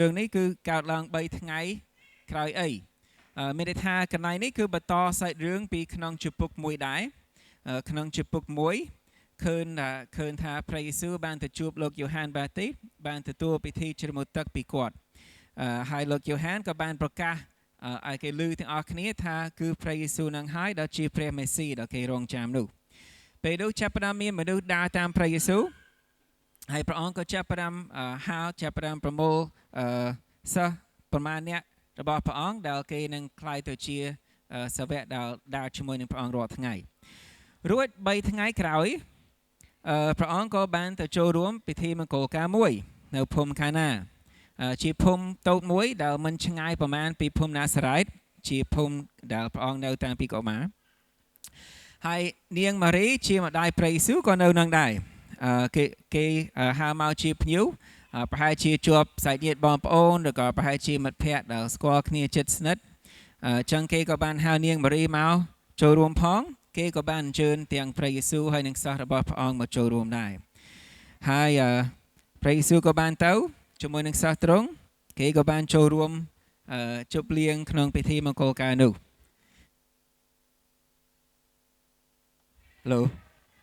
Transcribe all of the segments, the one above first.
រឿងនេះគឺកើតឡើង3ថ្ងៃក្រោយអីមានន័យថាកន្លែងនេះគឺបន្តសាច់រឿងពីក្នុងជំពូក1ដែរក្នុងជំពូក1ឃើញថាព្រះយេស៊ូវបានទៅជួបលោកយ៉ូហានបាទីសបានទទួលពិធីជ្រមុជទឹកពីគាត់ហើយលោកយ៉ូហានក៏បានប្រកាសឲ្យគេឮទាំងអស់គ្នាថាគឺព្រះយេស៊ូវនឹងហើយដែលជាព្រះមេស៊ីដែលគេរងចាំនោះពេលនោះចាប់ផ្ដើមមានមនុស្សដើរតាមព្រះយេស៊ូវហើយព្រះអង្គក៏ចាប់ផ្ដើមចាប់ផ្ដើមប្រមូលសិស្សប្រមាណអ្នករបស់ព្រះអង្គដែលគេនឹងក្លាយទៅជាសាវកដែលដើរជាមួយនឹងព្រះអង្គរាល់ថ្ងៃរួច3ថ្ងៃក្រោយព្រះអង្គក៏បានទៅចូលរួមពិធីមង្គលការមួយនៅភូមិកាណាជាភូមិតូចមួយដែលមិនឆ្ងាយប្រមាណពីភូមិណាសារ៉េតជាភូមិដែលព្រះអង្គនៅតាំងពីកុមារហើយនាងម៉ារីជាម្ដាយព្រះយេស៊ូវក៏នៅនឹងដែរគេហៅមកជាភ្ញៀវប្រហែលជាជាប់សាច់ញាតិបងប្អូនឬក៏ប្រហែលជាមិត្តភ័ក្តិដែលស្គាល់គ្នាជិតស្និទ្ធចឹងគេក៏បានហៅនាងម៉ារីមកចូលរួមផងគេក៏បានអញ្ជើញទាំងព្រះយេស៊ូវហើយនិងសិស្សរបស់ព្រះអង្គមកចូលរួមដែរហើយព្រះយេស៊ូវក៏បានទៅជាមួយនឹងសិស្សទ្រង់គេក៏បានចូលរួមជប់លៀងក្នុងពិធីមង្គលការនោះ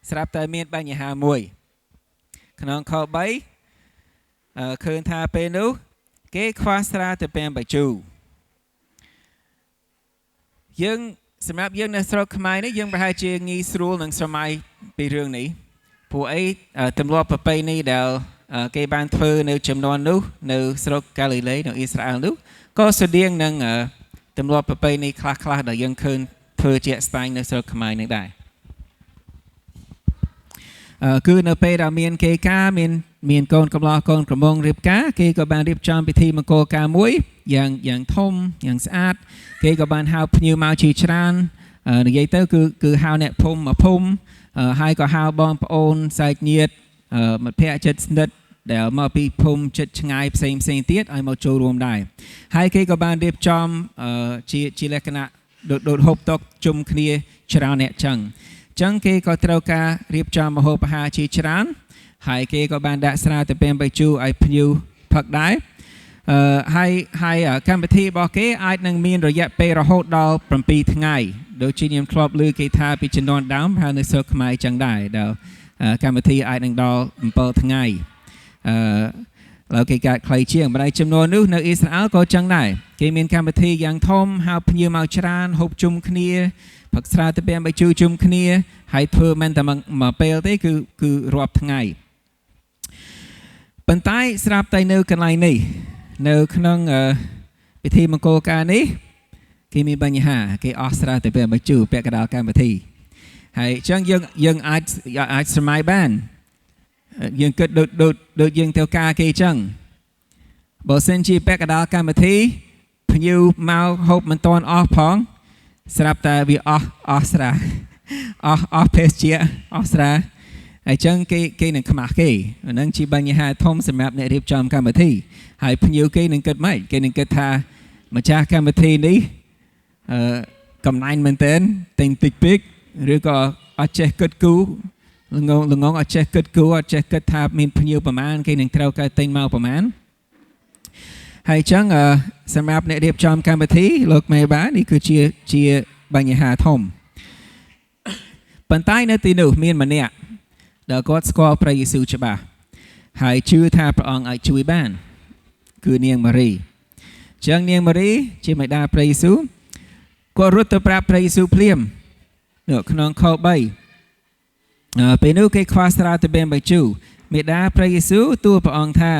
ស្រាប់តែមានបញ្ហាមួយក្នុងខ3ឃើញថាពេលនោះគេខ្វះស្រាទៅ5បាយជូរយើងសម្រាប់យើងនៅស្រុកខ្មែរនេះយើងប្រហែលជាងាយស្រួលនឹងស្រមៃពីរឿងនេះព្រោះអីទម្លាប់ប្រពៃណីដែលគេបានធ្វើនៅចំនួននោះនៅស្រុកកាលីលេនៅអ៊ីស្រាអែលនោះក៏ស្តៀងនឹងទម្លាប់ប្រពៃណីខ្លះៗដែលយើងឃើញធ្វើជាក់ស្ដែងនៅស្រុកខ្មែរនេះដែរគឺនៅពេលដែលមានគេការមានកូនកំឡោះកូនក្រមុំរៀបការគេក៏បានរៀបចំពិធីមង្គលការមួយយ៉ាងធំយ៉ាងស្អាតគេក៏បានហៅភ្ញៀវមកជាច្រើននិយាយទៅគឺហៅអ្នកភូមិមកភូមិហើយក៏ហៅបងប្អូនសាច់ញាតិមិត្តភ័ក្តិជិតស្និទ្ធដែលមកពីភូមិជិតឆ្ងាយផ្សេងទៀតឲ្យមកចូលរួមដែរហើយគេក៏បានរៀបចំជាលក្ខណៈដូចហូបតុជុំគ្នាច្រើនអ្នកចឹងគេក៏ត្រូវការរៀបចំម្ហូបអាហារជាច្រើនហើយគេក៏បានដាក់ស្រាទៅ5បាយជូរឲ្យភ្ញៀវផឹកដែរហើយកម្មវិធីរបស់គេអាចនឹងមានរយៈពេលរហូតដល់7ថ្ងៃដូចជាខ្ញុំធ្លាប់ឮគេថាពីជំនាន់ដើមហើយនៅស្រុកខ្មែរចឹងដែរដែលកម្មវិធីអាចនឹងដល់7ថ្ងៃឡើយគេកាត់ខ្លីជាងម្ដាយចំនួននោះនៅអ៊ីស្រាអែលក៏ចឹងដែរគេមានកម្មវិធីយ៉ាងធំហៅភ្ញៀវមកច្រើនហូបជុំគ្នាផឹកស្រាទៅ5បាយជូរជុំគ្នាហើយធ្វើមិនតែមួយពេលទេគឺរាប់ថ្ងៃប៉ុន្តែស្រាប់តែនៅកន្លែងនេះនៅក្នុងពិធីមង្គលការនេះគេមានបញ្ហាគេអស់ស្រាទៅ5បាយជូរពាក់កណ្ដាលកម្មវិធីហើយអញ្ចឹងយើងអាចស្រមៃបានយើងគិតដូចយើងទៅការគេអញ្ចឹងបើសិនជាពាក់កណ្ដាលកម្មវិធីភ្ញៀវមកហូបមិនទាន់អស់ផងស្រាប់តែវាអស់ស្រាអស់ភេសជ្ជៈអស់ស្រាហើយចឹងគេនឹងខ្មាស់គេអានឹងជាបញ្ហាធំសម្រាប់អ្នករៀបចំកម្មវិធីហើយភ្ញៀវគេនឹងគិតម៉េចគេនឹងគិតថាម្ចាស់កម្មវិធីនេះកំណាញ់មែនទែនទិញតិចពេកឬក៏អត់ចេះគិតគូរល្ងងអត់ចេះគិតគូរអត់ចេះគិតថាមានភ្ញៀវប្រមាណគេនឹងត្រូវការទិញមកប្រមាណហើយចឹងសម្រាប់អ្នករៀបចំកម្មវិធីលោកមេបានេះគឺជាបញ្ហាធំប៉ុន្តែនៅទីនោះមានម្នាក់ដែលគាត់ស្គាល់ព្រះយេស៊ូវច្បាស់ហើយជឿថាព្រះអង្គអាចជួយបានគឺនាងម៉ារីចឹងនាងម៉ារីជាបិតាព្រះយេស៊ូវគាត់រត់ទៅប្រាប់ព្រះយេស៊ូវភ្លាមនៅក្នុងខ3ពេលនោះគេខ្វះស្រាទៅ5បាយជូរមេដាព្រះយេស៊ូវទូលព្រះអង្គថា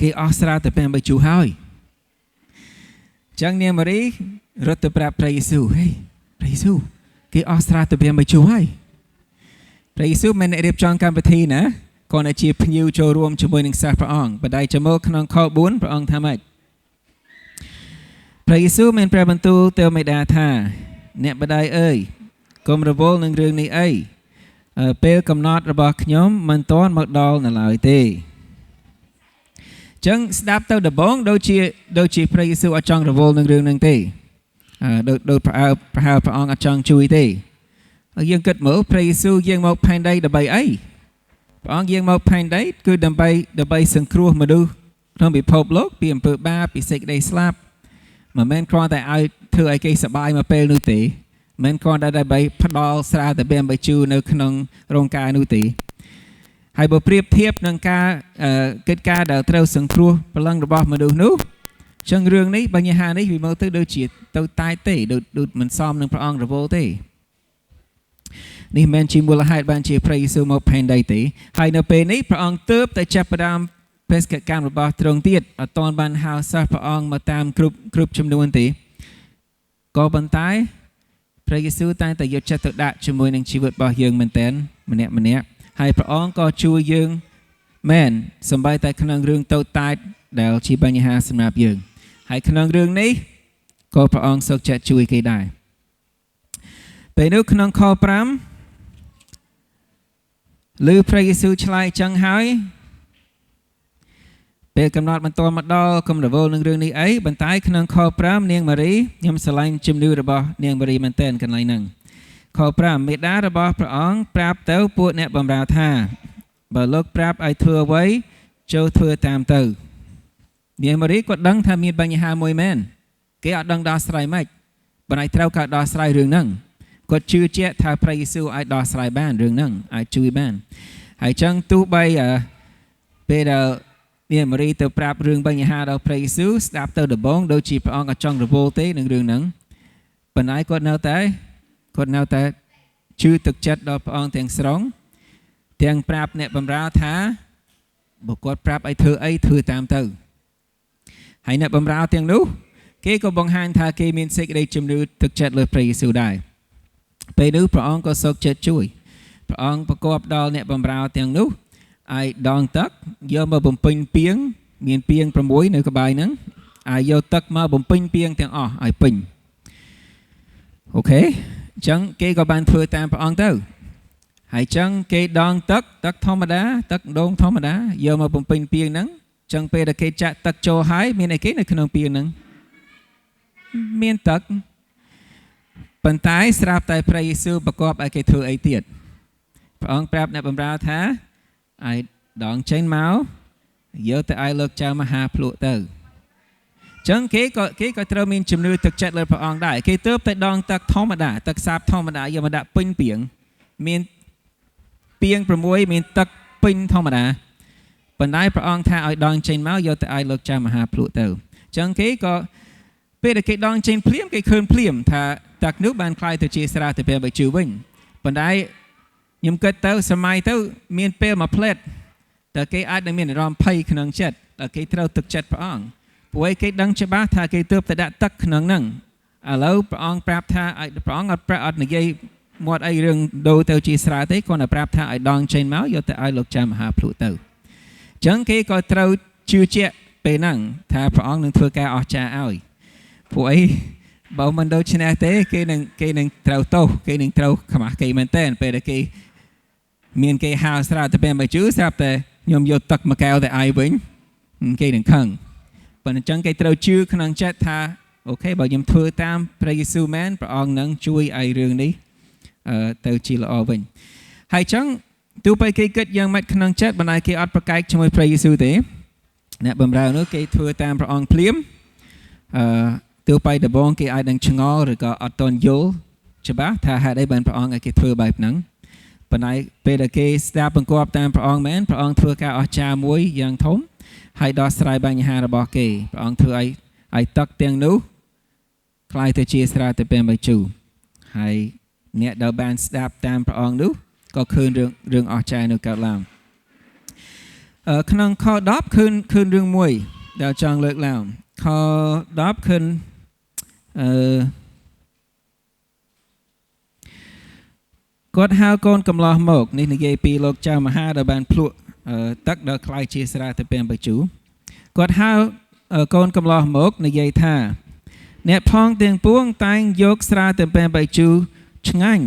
គេអស់ស្រាទៅ5បាយជូរហើយចឹងនាងម៉ារីរត់ទៅប្រាប់ព្រះយេស៊ូវហេព្រះយេស៊ូវគេអស់ស្រាទៅ5បាយជូរហើយព្រះយេស៊ូវមិនរៀបចំកម្មវិធីណាគាត់តែជាភ្ញៀវចូលរួមជាមួយនឹងសិស្សព្រះអង្គបដិជមកក្នុងខ4ព្រះអង្គថាម៉េចព្រះយេស៊ូវមានព្រះបន្ទូលទៅមេដាថាអ្នកម្ដាយអើយកុំរវល់នឹងរឿងនេះអីពេលកំណត់របស់ខ្ញុំមិនទាន់មកដល់នៅឡើយទេចឹងស្ដាប់ទៅដំបងដូចជាព្រះយេស៊ូវអត់ចង់រវល់នឹងរឿងហ្នឹងទេដូចប្រហែលព្រះអង្គអត់ចង់ជួយទេយើងគិតមើលព្រះយេស៊ូវយាងមកផែនដីដើម្បីអីព្រះអង្គយាងមកផែនដីគឺដើម្បីសង្គ្រោះមនុស្ស ក្នុងពិភពលោកពីអំពើបាបពីសេចក្តីស្លាប់មិនមែនគ្រាន់តែឲ្យធ្វើឲ្យគេសប្បាយមកពេលនោះទេមិនមែនគ្រាន់តែដើម្បីផ្ដល់ស្រាទៅបែបជូរនៅក្នុងរោងការនោះទេហើយបើប្រៀបធៀបនឹងការកិច្ចការដែលត្រូវសង្គ្រោះព្រលឹងរបស់មនុស្សនោះចឹងរឿងនេះបញ្ហានេះវាមើលទៅដូចជាទៅតែទេដូចមិនសមនឹងព្រះអង្គរវល់ទេនេះមិនជាមូលហេតុបានជាព្រះយេស៊ូវមកផែនដីទេហើយនៅពេលនេះព្រះអង្គទើបតែចាប់ផ្ដើមបេសកកម្មរបស់ទ្រង់ទៀតអត់ទាន់បានហៅសិស្សព្រះអង្គមកតាមគ្រប់ចំនួនទេក៏ប៉ុន្តែព្រះយេស៊ូវតែងតែយកចិត្តទុកដាក់ជាមួយនឹងជីវិតរបស់យើងមែនទែនម្នាក់ហើយព្រះអង្គក៏ជួយយើងមែនសម្បីតែក្នុងរឿងតូចតាចដែលជាបញ្ហាសម្រាប់យើងហើយក្នុងរឿងនេះក៏ព្រះអង្គសុខចិត្តជួយគេដែរពេលនោះក្នុងខ5ឮព្រះយេស៊ូវឆ្លើយចឹងហើយពេលកំណត់បន្តមកដល់គំរវល់នឹងរឿងនេះអីបន្តែក្នុងខ5នាងម៉ារីខ្ញុំស្រឡាញ់ជំនឿរបស់នាងម៉ារីមែនទែនកន្លែងហ្នឹងខ5មេដារបស់ព្រះអង្គប្រាប់ទៅពួកអ្នកបម្រើថាបើលោកប្រាប់ឲ្យធ្វើអ្វីចូលធ្វើតាមទៅនាងម៉ារីគាត់ដឹងថាមានបញ្ហាមួយមែនគេអត់ដឹងដោះស្រាយម៉េចប៉ុន្តែត្រូវការដោះស្រាយរឿងហ្នឹងគាត់ជឿជាក់ថាព្រះយេស៊ូវអាចដោះស្រាយបានរឿងហ្នឹងអាចជួយបានហើយចឹងទោះបីពេលដែលនាងម៉ារីទៅប្រាប់រឿងបញ្ហាដល់ព្រះយេស៊ូវស្ដាប់ទៅដំបូងដូចជាព្រះអង្គអត់ចង់រវល់ទេនឹងរឿងហ្នឹងប៉ុន្តែគាត់នៅតែជឿទឹកចិត្តដល់ព្រះអង្គទាំងស្រុងទាំងប្រាប់អ្នកបម្រើថាបើគាត់ប្រាប់ឲ្យធ្វើអីធ្វើតាមទៅហើយអ្នកបម្រើទាំងនោះគេក៏បង្ហាញថាគេមានសេចក្តីជំនឿទឹកចិត្តលើព្រះយេស៊ូវដែរពេលនោះព្រះអង្គក៏សុខចិត្តជួយព្រះអង្គប្រកបដល់អ្នកបម្រើទាំងនោះឲ្យដងទឹកយកមកបំពេញពាងមានពាង6នៅក្បែរហ្នឹងឲ្យយកទឹកមកបំពេញពាងទាំងអស់ឲ្យពេញអូខេអញ្ចឹងគេក៏បានធ្វើតាមព្រះអង្គទៅហើយអញ្ចឹងគេដងទឹកធម្មតាទឹកដូងធម្មតាយកមកបំពេញពាងហ្នឹងអញ្ចឹងពេលដែលគេចាក់ទឹកចូលហើយមានអីគេនៅក្នុងពាងហ្នឹងមានទឹកប៉ុន្តែស្រាប់តែព្រះយេស៊ូវប្រកបឲ្យគេធ្វើអីទៀតព្រះអង្គប្រាប់អ្នកបម្រើថាឲ្យដងចេញមកយកទៅឲ្យលោកចៅមហាភ្លក់ទៅអញ្ចឹងគេក៏ត្រូវមានជំនឿទឹកចិត្តលើព្រះអង្គដែរគេទើបតែដងទឹកធម្មតាទឹកសាបធម្មតាយកមកដាក់ពេញពាងមានពាង6មានទឹកពេញធម្មតាប៉ុន្តែព្រះអង្គថាឲ្យដងចេញមកយកទៅឲ្យលោកចៅមហាភ្លក់ទៅអញ្ចឹងគេក៏ពេលដែលគេដងចេញភ្លាមគេឃើញភ្លាមថាទឹកនោះបានคล้ายទៅជាស្រាទៅពេលបិជូវិញប៉ុន្តែខ្ញុំគិតទៅសម័យទៅមានពេលមួយផ្លែតតែគេអាចនឹងមានអារម្មណ៍ភ័យក្នុងចិត្តតែគេត្រូវទឹកចិត្តព្រះអង្គព្រោះគេដឹងច្បាស់ថាគេទើបតែដាក់ទឹកក្នុងហ្នឹងឥឡូវព្រះអង្គប្រាប់ថាឲ្យព្រះអង្គអត់និយាយមាត់អីរឿងដូរទៅជាស្រាទេគាត់តែប្រាប់ថាឲ្យដងចេញមកយកទៅឲ្យលោកចៅមហាភ្លក់ទៅអញ្ចឹងគេក៏ត្រូវជឿជាក់ពេលហ្នឹងថាព្រះអង្គនឹងធ្វើការអស្ចារ្យឲ្យព្រោះអីបើមិនដូច្នេះទេគេនឹងត្រូវទោសគេនឹងត្រូវខ្មាស់គេមែនតើពេលដែលគេមានគេហៅស្រាទៅពេលមកជឿស្រាប់តែខ្ញុំយកទឹកមួយកែវទៅឲ្យវិញគេនឹងខឹងប៉ុន្តែអញ្ចឹងគេត្រូវជឿក្នុងចិត្តថាអូខេបើខ្ញុំធ្វើតាមព្រះយេស៊ូវមែនព្រះអង្គនឹងជួយឲ្យរឿងនេះទៅជាល្អវិញហើយអញ្ចឹងទោះបីគេគិតយ៉ាងម៉េចក្នុងចិត្តបណ្ដាគេអត់ប្រកែកជាមួយព្រះយេស៊ូវទេអ្នកបម្រើនោះគេធ្វើតាមព្រះអង្គភ្លាមទោះបីដំបូងគេអាចនឹងឆ្ងល់ឬក៏អត់ទាន់យល់ច្បាស់ថាហេតុអីបានព្រះអង្គឲ្យគេធ្វើបែបហ្នឹងប៉ុន្តែពេលដែលគេស្ដាប់បង្គាប់តាមព្រះអង្គមែនព្រះអង្គធ្វើការអស្ចារ្យមួយយ៉ាងធំហើយដោះស្រាយបញ្ហារបស់គេព្រះអង្គធ្វើឲ្យទឹកទាំងនោះคล้ายទៅជាស្រាទៅពេលបិជូហើយអ្នកដែលបានស្ដាប់តាមព្រះអង្គនោះក៏ឃើញរឿងអស្ចារ្យនោះកើតឡើងក្នុងខ10ឃើញរឿងមួយដែលចង់លើកឡើងខ10ឃើញគាត់ហៅកូនកំឡោះមកនេះនិយាយពីលោកចៅមហាដែលបានភ្លក់ទឹកដល់ខ្លាយជាស្រាទៅពេលបិជូគាត់ហៅកូនកំឡោះមកនិយាយថាអ្នកផងទាំងពួងតែងយកស្រាទៅពេលបិជូឆ្ងាញ់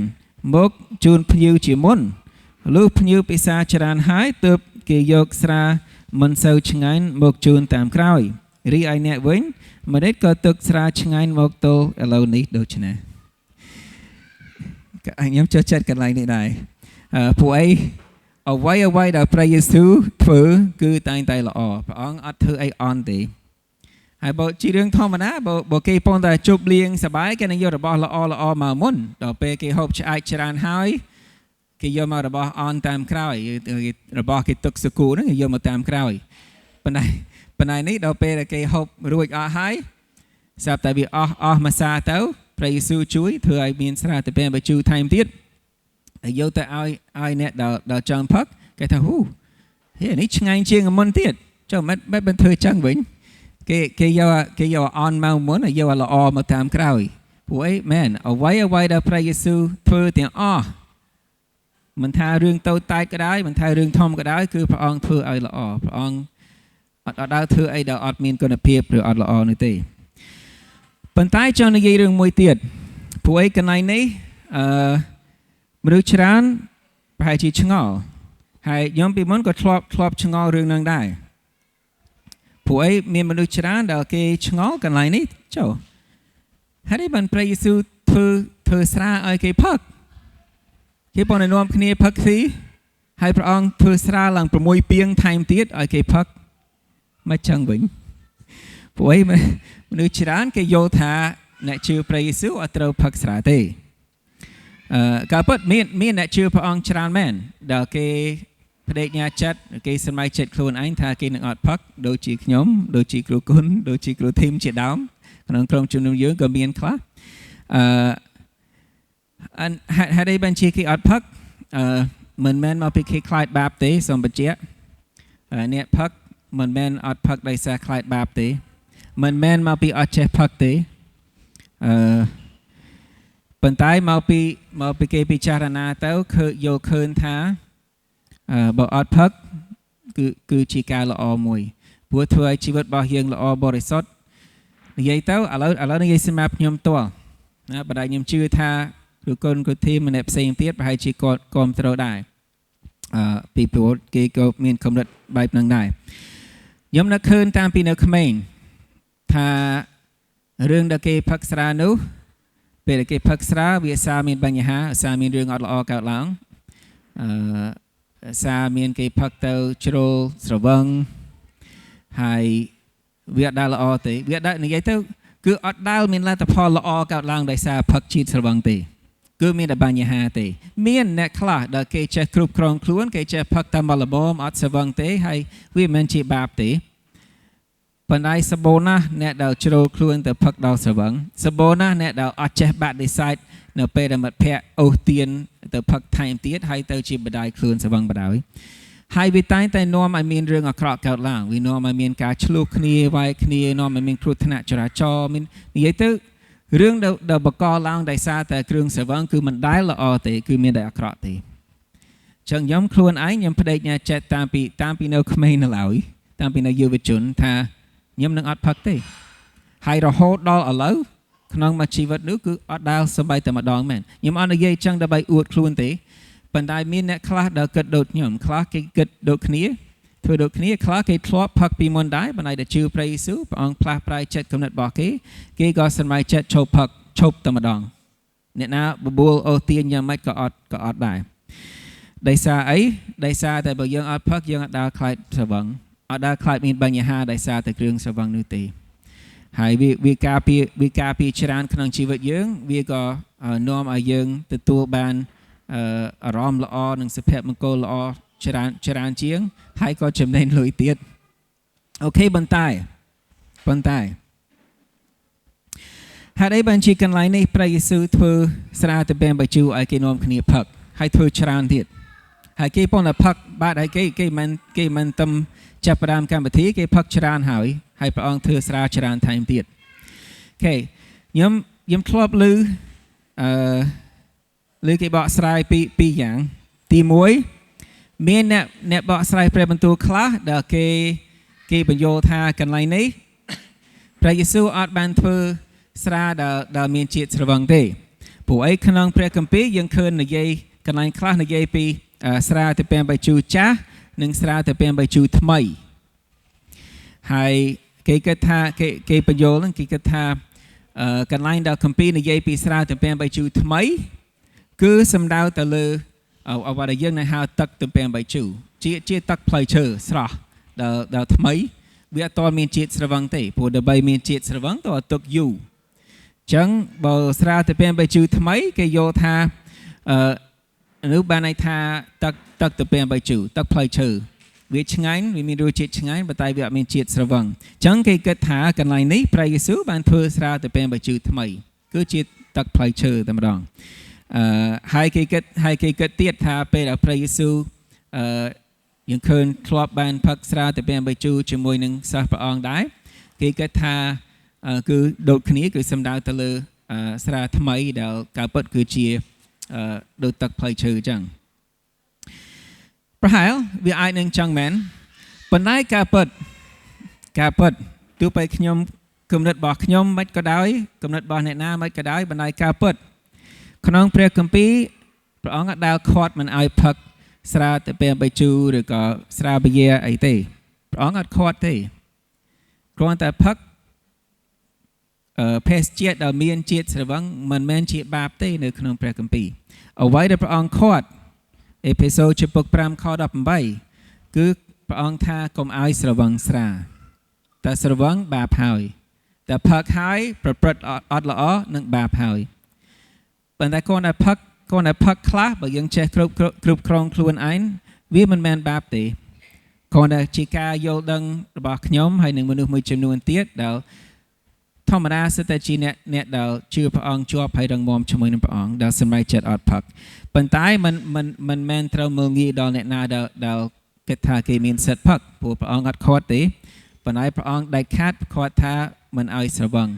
មកជូនភ្ញៀវជាមុនលុះភ្ញៀវពិសាច្រើនហើយទើបគេយកស្រាមិនសូវឆ្ងាញ់មកជូនតាមក្រោយរីឯអ្នកវិញម្ដេចក៏ទឹកស្រាឆ្ងាញ់មកទល់ឥឡូវនេះដូច្នេះខ្ញុំចូលចិត្តកន្លែងនេះដែរពួកអី អ្វីដែលព្រះយេស៊ូវធ្វើគឺតែងតែល្អព្រះអង្គអត់ធ្វើអីអន់ទេហើយបើជារឿងធម្មតាបើគេពងតែជប់លៀងសបាយគេនឹងយករបស់ល្អមកមុនដល់ពេលគេហូបឆ្អែតច្រើនហើយគេយកមករបស់អន់តាមក្រោយរបស់គេទុកសកូហ្នឹងគេយកមកតាមក្រោយប៉ុន្តែនេះដល់ពេលគេហូបរួចអស់ហើយស្រាប់តែវាអស់មួយសាទៅព្រះយេស៊ូវជួយធ្វើឲ្យមានស្រាទៅពេលបញ្ជូរថែមទៀតហើយយកទៅឲ្យអ្នកដល់ចង់ផឹកគេថាហ៊ូនេះឆ្ងាញ់ជាងមុនទៀតចុះមិនធ្វើចឹងវិញគេយកអន់មកមុនហើយយកល្អមកតាមក្រោយព្រោះអីមែនអ្វីដែលព្រះយេស៊ូវធ្វើទាំងអស់មិនថារឿងតូចតាចក៏ដោយមិនថារឿងធំក៏ដោយគឺព្រះអង្គធ្វើឲ្យល្អព្រះអង្គអត់ដើរធ្វើអីដែលអត់មានគុណភាពឬអត់ល្អនោះទេប៉ុន្តែចង់និយាយរឿងមួយទៀតព្រោះអីកន្លែងនេះមនុស្សច្រើនប្រហែលជាឆ្ងល់ហើយខ្ញុំពីមុនក៏ធ្លាប់ឆ្ងល់រឿងនឹងដែរព្រោះអីមានមនុស្សច្រើនដែលគេឆ្ងល់កន្លែងនេះចុះហើយបានព្រះយេស៊ូវធ្វើស្រាឲ្យគេផឹកគេបងនាំគ្នាផឹកស៊ីហើយព្រះអង្គធ្វើស្រាឡើង6ពាងថែមទៀតឲ្យគេផឹកមកចឹងវិញព្រោះអីមនុស្សច្រើនគេយល់ថាអ្នកជឿព្រះយេស៊ូវអត់ត្រូវផឹកស្រាទេកាលពិតមានអ្នកជឿព្រះអង្គច្រើនមែនដែលគេបដិញ្ញាចិត្តគេសម្រេចចិត្តខ្លួនឯងថាគេនឹងអត់ផឹកដូចជាខ្ញុំដូចជាគ្រូគុណដូចជាគ្រូធីមជាដើមក្នុងក្រុមជំនុំយើងក៏មានខ្លះហេតុអីបានជាគេអត់ផឹកមិនមែនមកពីគេខ្លាចបាបទេសូមបញ្ជាក់អ្នកផឹកមិនមែនអត់ផឹកដោយសារខ្លាចបាបទេមិនមែនមកពីអត់ចេះផឹកទេប៉ុន្តែមកពីគេពិចារណាទៅយកឃើញថាបើអត់ផឹកគឺជាការល្អមួយព្រោះធ្វើឲ្យជីវិតរបស់យើងល្អបរិសុទ្ធនិយាយទៅឥឡូវនិយាយសម្រាប់ខ្ញុំផ្ទាល់ណាបើខ្ញុំជឿថាគ្រូកូនគ្រូធីមម្នាក់ផ្សេងទៀតប្រហែលជាគាត់គ្រប់គ្រងដែរពីព្រោះគេក៏មានកម្រិតបែបហ្នឹងដែរខ្ញុំនឹកឃើញតាមពីនៅក្មេងថារឿងដែលគេផឹកស្រានោះពេលគេផឹកស្រាវាសារមានបញ្ហាសារមានរឿងអត់ល្អកើតឡើងសារមានគេផឹកទៅជ្រុលស្រវឹងហើយវាអត់ដែលល្អទេវាដែលនិយាយទៅគឺអត់ដែលមានលទ្ធផលល្អកើតឡើងដោយសារផឹកជាតិស្រវឹងទេគឺមានតែបញ្ហាទេមានអ្នកខ្លះដែលគេចេះគ្រប់គ្រងខ្លួនគេចេះផឹកតែមកល្មមអត់ស្រវឹងទេហើយវាមិនជាបាបទេប៉ុន្តែសបោណាស់អ្នកដែលជ្រុលខ្លួនទៅផឹកដល់ស្រវឹងសបោណាស់អ្នកដែលអត់ចេះបាក់ឌីសាយនៅពេលដែលមិត្តភ័ក្តិអូសទៀនទៅផឹកថែមទៀតហើយទៅជាបដាយខ្លួនស្រវឹងបដាយហើយវាតែងតែនាំឲ្យមានរឿងអាក្រក់កើតឡើងវានាំឲ្យមានការឆ្លោះគ្នាវាយគ្នានាំឲ្យមានគ្រោះថ្នាក់ចរាចរណ៍មាននិយាយទៅរឿងដែលបកកឡើងដោយសារតែគ្រឿងស្រវឹងគឺមិនដែលល្អទេគឺមានតែអាក្រក់ទេចឹងខ្ញុំខ្លួនឯងខ្ញុំបដិញ្ញាចិត្តតាមពីនៅក្មេងនៅឡើយតាមពីនៅយុវជនថាខ្ញុំនឹងអត់ផឹកទេហើយរហូតដល់ឥឡូវក្នុងមួយជីវិតនោះគឺអត់ដែលសម្បីតែម្ដងមែនខ្ញុំអត់និយាយចឹងដើម្បីអួតខ្លួនទេប៉ុន្តែមានអ្នកខ្លះដែលគិតដូចខ្ញុំខ្លះគេគិតដូចគ្នាធ្វើដូចគ្នាខ្លះគេធ្លាប់ផឹកពីមុនដែរប៉ុន្តែដែលជឿព្រះយេស៊ូវព្រះអង្គផ្លាស់ប្រែចិត្តគំនិតរបស់គេក៏សម្រេចចិត្តឈប់ផឹកឈប់តែម្ដងអ្នកណាបបួលអូសទាញយ៉ាងម៉េចក៏អត់ដែរដោយសារអីដោយសារតែបើយើងអត់ផឹកយើងអត់ដើរខ្លាចស្រវឹងអត់ដើរខ្លាចមានបញ្ហាដោយសារតែគ្រឿងស្រវឹងនោះទេហើយវាការពារច្រើនក្នុងជីវិតយើងវាក៏នាំឲ្យយើងទទួលបានអារម្មណ៍ល្អនិងសុភមង្គលល្អច្រើនជាងហើយក៏ចំណេញលុយទៀតអូខេប៉ុន្តែហេតុអីបានជាកន្លែងនេះព្រះយេស៊ូវធ្វើស្រាទៅពេលបញ្ជូរឲ្យគេនាំគ្នាផឹកហើយធ្វើច្រើនទៀតហើយគេប៉ុន្តែផឹកបាត់ហើយគេមិនទំចាប់ផ្ដើមកម្មវិធីគេផឹកច្រើនហើយព្រះអង្គធ្វើស្រាច្រើនថែមទៀតអូខេខ្ញុំធ្លាប់ឮគេបកស្រាយពីរយ៉ាងទី1មានអ្នកបកស្រាយព្រះបន្ទូលខ្លះដែលគេបញ្យល់ថាកន្លែងនេះព្រះយេស៊ូវអត់បានធ្វើស្រាដែលមានជាតិស្រវឹងទេព្រោះអីក្នុងព្រះគម្ពីរយើងឃើញនិយាយកន្លែងខ្លះនិយាយពីស្រាទៅពេលបញ្ជូរចាស់និងស្រាទៅពេលបញ្ជូរថ្មីហើយគេគិតថាគេបញ្យល់ហ្នឹងគេគិតថាកន្លែងដែលគម្ពីរនិយាយពីស្រាទៅពេលបញ្ជូរថ្មីគឺសំដៅទៅលើ អ្វីដែលយើងនៅហៅទឹកទំពាំងបាយជូរជាទឹកផ្លែឈើស្រស់ដែលថ្មីវាអត់ទាន់មានជាតិស្រវឹងទេព្រោះដើម្បីមានជាតិស្រវឹងតើទុកយូរអញ្ចឹងបើស្រាទំពាំងបាយជូរថ្មីគេយកថានោះបានន័យថាទឹកទំពាំងបាយជូរទឹកផ្លែឈើវាឆ្ងាញ់វាមានរសជាតិឆ្ងាញ់ប៉ុន្តែវាអត់មានជាតិស្រវឹងអញ្ចឹងគេគិតថាកន្លែងនេះព្រះយេស៊ូវបានធ្វើស្រាទំពាំងបាយជូរថ្មីគឺជាទឹកផ្លែឈើតែម្ដងហើយគេគិតទៀតថាពេលដែលព្រះយេស៊ូវយើងឃើញធ្លាប់បានផឹកស្រាទំពាំងបាយជូរជាមួយនឹងសិស្សព្រះអង្គដែរគេគិតថាគឺដូចគ្នាគឺសំដៅទៅលើស្រាថ្មីដែលការពិតគឺជាដូចទឹកផ្លែឈើអញ្ចឹងប្រហែលវាអាចនឹងចឹងមែនប៉ុន្តែការពិតទោះបីខ្ញុំគំនិតរបស់ខ្ញុំមិនក៏ដោយគំនិតរបស់អ្នកណាមិនក៏ដោយប៉ុន្តែការពិតក្នុងព្រះគម្ពីរព្រះអង្គអាចដែលខាត់មិនឲ្យផឹកស្រាទំពាំងបាយជូរឬក៏ស្រាបយាអីទេព្រះអង្គអត់ខាត់ទេគ្រាន់តែផឹកភេសជ្ជៈដែលមានជាតិស្រវឹងមិនមែនជាបាបទេនៅក្នុងព្រះគម្ពីរអ្វីដែលព្រះអង្គខាត់អេផេសូជំពូក5ខ18គឺព្រះអង្គថាកុំឲ្យស្រវឹងស្រាតែស្រវឹងបាបហើយតែផឹកហើយប្រព្រឹត្តអត់ល្អនឹងបាបហើយប៉ុន្តែគាត់តែផឹកខ្លះបើយើងចេះគ្រប់គ្រងខ្លួនឯងវាមិនមែនបាបទេគាត់តែជាការយល់ដឹងរបស់ខ្ញុំហើយនឹងមនុស្សមួយចំនួនទៀតដែលធម្មតាសិតតែជាអ្នកដែលជឿព្រះអង្គជាប់ហើយរឹងមាំជាមួយនឹងព្រះអង្គដែលសម្រេចចិត្តអត់ផឹកប៉ុន្តែមិនមែនត្រូវមើលងាយដល់អ្នកណាដែលគិតថាគេមានសិទ្ធិផឹកព្រោះព្រះអង្គអត់ខាត់ទេប៉ុន្តែព្រះអង្គដាច់ខាតខាត់ថាមិនឲ្យស្រវឹង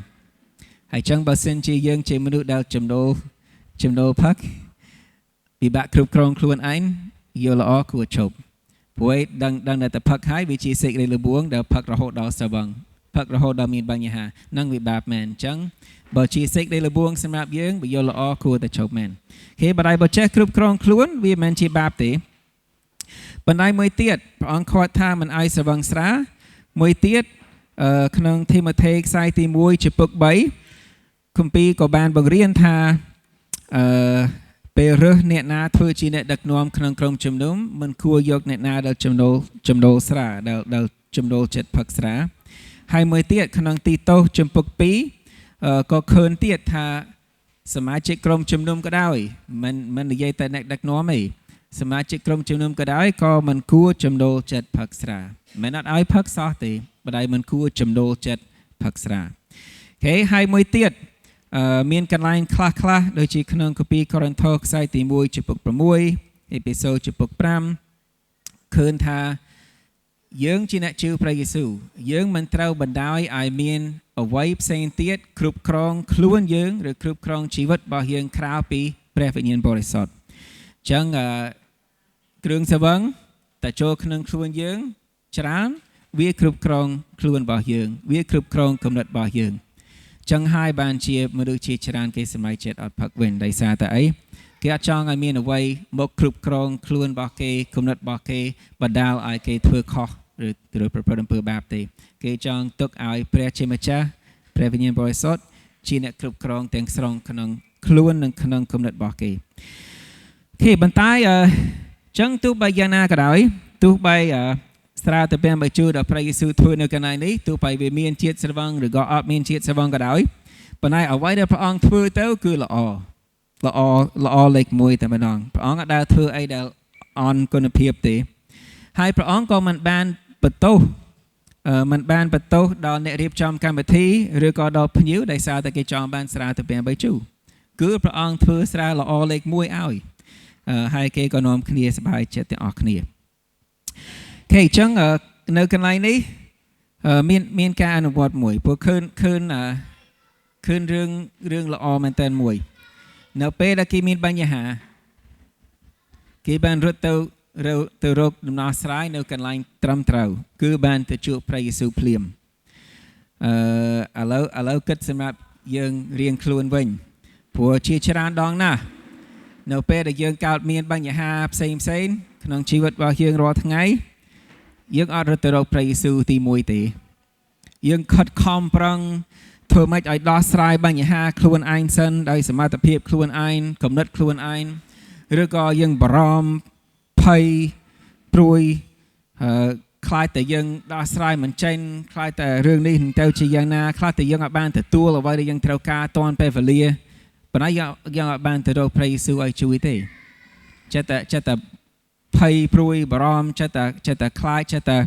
ហើយចឹងបើសិនជាយើងជាមនុស្សដែលចំណូលផឹកពិបាកគ្រប់គ្រងខ្លួនឯងយល់ល្អគួរជប់ព្រោះដឹងតែផឹកហើយវាជាសេចក្តីល្បួងដែលផឹករហូតដល់ស្រវឹងផឹករហូតដល់មានបញ្ហានឹងវាបាបមែនអញ្ចឹងបើជាសេចក្តីល្បួងសម្រាប់យើងវាយល់ល្អគួរតែជប់មែនគេបដៃបើចេះគ្រប់គ្រងខ្លួនវាមិនជាបាបទេប៉ុន្តែមួយទៀតព្រះអង្គខាត់ថាមិនឲ្យស្រវឹងស្រាមួយទៀតក្នុងធីម៉ូថេខ្សែទី1ចំពុក3គម្ពីរក៏បានបង្រៀនថាពេលរើសអ្នកណាធ្វើជាអ្នកដឹកនាំក្នុងក្រុមជំនុំមិនគួរយកអ្នកណាដែលចំណូលស្រាដែលចំណូលចិត្តផឹកស្រាហើយមួយទៀតក្នុងទីតូសចំពុក2ក៏ឃើញទៀតថាសមាជិកក្រុមជំនុំក៏ដោយមិននិយាយតែអ្នកដឹកនាំទេសមាជិកក្រុមជំនុំក៏ដោយក៏មិនគួរចំណូលចិត្តផឹកស្រាមិនអត់ឲ្យផឹកសោះទេប៉ុន្តែមិនគួរចំណូលចិត្តផឹកស្រាអូខេហើយមួយទៀតមានកន្លែងខ្លះដូចជាក្នុងគម្ពីរកូរិនថូសខ្សែទី1ចំពុក6អេពីសូតចំពុក5ឃើញថាយើងជាអ្នកជឿព្រះយេស៊ូវយើងមិនត្រូវបណ្ដោយឲ្យមានអ្វីផ្សេងទៀតគ្រប់គ្រងខ្លួនយើងឬគ្រប់គ្រងជីវិតរបស់យើងក្រៅពីព្រះវិញ្ញាណបរិសុទ្ធអញ្ចឹងគ្រឿងស្រវឹងតែចូលក្នុងខ្លួនយើងច្រើនវាគ្រប់គ្រងខ្លួនរបស់យើងវាគ្រប់គ្រងគំនិតរបស់យើងចឹងហើយបានជាមនុស្សជាច្រើនគេសម្រេចចិត្តអត់ផឹកវិញដោយសារតែអីគេអត់ចង់ឲ្យមានអ្វីមកគ្រប់គ្រងខ្លួនរបស់គេគំនិតរបស់គេបណ្ដាលឲ្យគេធ្វើខុសឬប្រព្រឹត្តអំពើបាបទេគេចង់ទុកឲ្យព្រះជាម្ចាស់ព្រះវិញ្ញាណបរិសុទ្ធជាអ្នកគ្រប់គ្រងទាំងស្រុងក្នុងខ្លួននិងក្នុងគំនិតរបស់គេគេបន្តែចឹងទោះបីយ៉ាងណាក៏ដោយទោះបីស្រាទំពាំងបាយជូរដែលព្រះយេស៊ូវធ្វើនៅកន្លែងនេះទោះបីវាមានជាតិស្រវឹងឬក៏អត់មានជាតិស្រវឹងក៏ដោយប៉ុន្តែអ្វីដែលព្រះអង្គធ្វើទៅគឺល្អលេខ1តែម្ដងព្រះអង្គអត់ដែលធ្វើអីដែលអន់គុណភាពទេហើយព្រះអង្គក៏មិនបានបន្ទោសដល់អ្នករៀបចំកម្មវិធីឬក៏ដល់ភ្ញៀវដែលសារតែគេចង់បានស្រាទំពាំងបាយជូរគឺព្រះអង្គធ្វើស្រាល្អលេខ1ឲ្យហើយគេក៏នាំគ្នាសប្បាយចិត្តទាំងអស់គ្នាអូខេអញ្ចឹងនៅកន្លែងនេះមានការអនុវត្តមួយព្រោះឃើញរឿងល្អមែនតើមួយនៅពេលដែលគេមានបញ្ហាគេបានរត់ទៅរកដំណោះស្រាយនៅកន្លែងត្រឹមត្រូវគឺបានទៅជួបព្រះយេស៊ូវភ្លាមឥឡូវគិតសម្រាប់យើងរៀងខ្លួនវិញព្រោះជាច្រើនដងណាស់នៅពេលដែលយើងកើតមានបញ្ហាផ្សេងក្នុងជីវិតរបស់យើងរាល់ថ្ងៃយើងអត់រត់ទៅរកព្រះយេស៊ូវទី1ទេយើងខិតខំប្រឹងធ្វើម៉េចឲ្យដោះស្រាយបញ្ហាខ្លួនឯងសិនដោយសមត្ថភាពខ្លួនឯងគំនិតខ្លួនឯង ឬក៏យើងបារម្ភភ័យព្រួយខ្លាចតែយើងដោះស្រាយមិនចេញខ្លាចតែរឿងនេះទៅជាយ៉ាងណាខ្លាចតែយើងអាចបានទទួលអ្វីដែលយើងត្រូវការតាន់ពេលវេលាប៉ុន្តែយើងអាចបានទៅរកព្រះយេស៊ូវឲ្យជួយទេចិត្តតែភ័យព្រួយបារម្ភចិត្តតែខ្លាចចិត្តតែ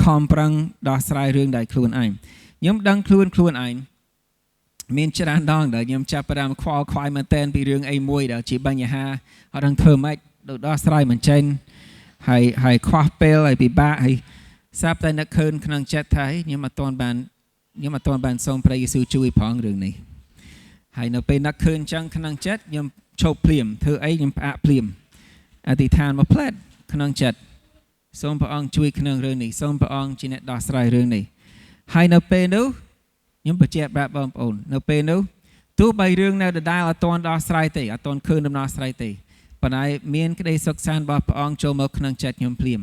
ខំប្រឹងដោះស្រាយរឿងដែលខ្លួនឯងខ្ញុំដឹងខ្លួនឯងមានច្រើនដងដែលខ្ញុំចាប់ផ្ដើមខ្វល់ខ្វាយមែនទែនពីរឿងអីមួយដែលជាបញ្ហាអត់ដឹងធ្វើម៉េចដោះស្រាយមិនចេញហើយខ្វះពេលហើយពិបាកហើយស្រាប់តែនឹកឃើញក្នុងចិត្តថាខ្ញុំអត់ទាន់បានសូមព្រះយេស៊ូវជួយផងរឿងនេះហើយនៅពេលនឹកឃើញចឹងក្នុងចិត្តខ្ញុំឈប់ភ្លាមធ្វើអីខ្ញុំផ្អាកភ្លាមអធិដ្ឋានមកផ្លែតក្នុងចិត្តសូមព្រះអង្គជួយក្នុងរឿងនេះសូមព្រះអង្គជាអ្នកដោះស្រាយរឿងនេះហើយនៅពេលនោះខ្ញុំបញ្ជាក់ប្រាប់បងប្អូននៅពេលនោះទោះបីរឿងនៅដដែលអត់ទាន់ដោះស្រាយទេអត់ទាន់ឃើញដំណោះស្រាយទេប៉ុន្តែមានក្តីសុខសាន្តរបស់ព្រះអង្គចូលមកក្នុងចិត្តខ្ញុំភ្លាម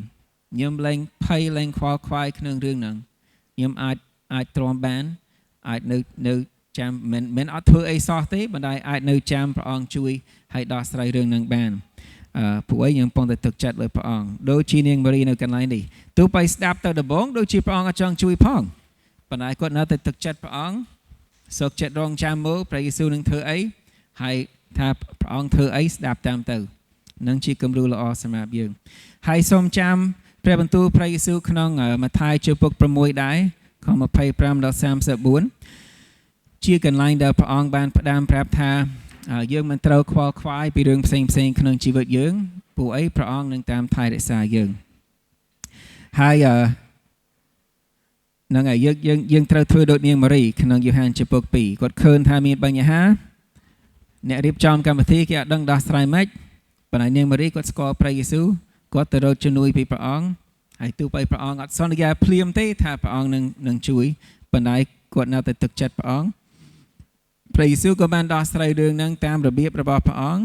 ខ្ញុំលែងភ័យលែងខ្វល់ខ្វាយក្នុងរឿងហ្នឹងខ្ញុំអាចទ្រាំបានអាចនៅចាំមិនអត់ធ្វើអីសោះទេប៉ុន្តែអាចនៅចាំព្រះអង្គជួយឲ្យដោះស្រាយរឿងហ្នឹងបានពួកឯងខ្ញុំពងតែទឹកចិត្តលើព្រះអង្គដូចជានាងម៉ារីនៅកន្លែងនេះទោះបីស្ដាប់ទៅដំបងដូចជាព្រះអង្គអាចចង់ជួយផងប៉ុន្តែគាត់នៅតែទឹកចិត្តព្រះអង្គសុខចិត្តរងចាំមើលព្រះយេស៊ូវនឹងធ្វើអីហើយថាព្រះអង្គធ្វើអីស្ដាប់តាមទៅនឹងជាគំរូល្អសម្រាប់យើងហើយសូមចាំព្រះបន្ទូលព្រះយេស៊ូវក្នុងម៉ាថាយជំពូក6ដែរខ25ដល់34ជាកន្លែងដែលព្រះអង្គបានផ្ដាំប្រាប់ថាយើងមិនត្រូវខ្វល់ខ្វាយពីរឿងផ្សេងក្នុងជីវិតយើងពួកអីព្រះអង្គនឹងតាមថែរក្សាយើងហើយនឹងហើយយើងត្រូវធ្វើដូចនាងម៉ារីក្នុងយ៉ូហានជំពូក2គាត់ឃើញថាមានបញ្ហាអ្នករៀបចំកម្មវិធីគេអត់ដឹងដោះស្រាយម៉េចប៉ុន្តែនាងម៉ារីគាត់ស្គាល់ព្រះយេស៊ូវគាត់ទៅរកជំនួយពីព្រះអង្គហើយទោះបីព្រះអង្គអត់សន្យាភ្លាមទេថាព្រះអង្គនឹងជួយប៉ុន្តែគាត់នៅតែទឹកចិត្តព្រះអង្គព្រះយេស៊ូវក៏បានដោះស្រាយរឿងហ្នឹងតាមរបៀបរបស់ព្រះអង្គ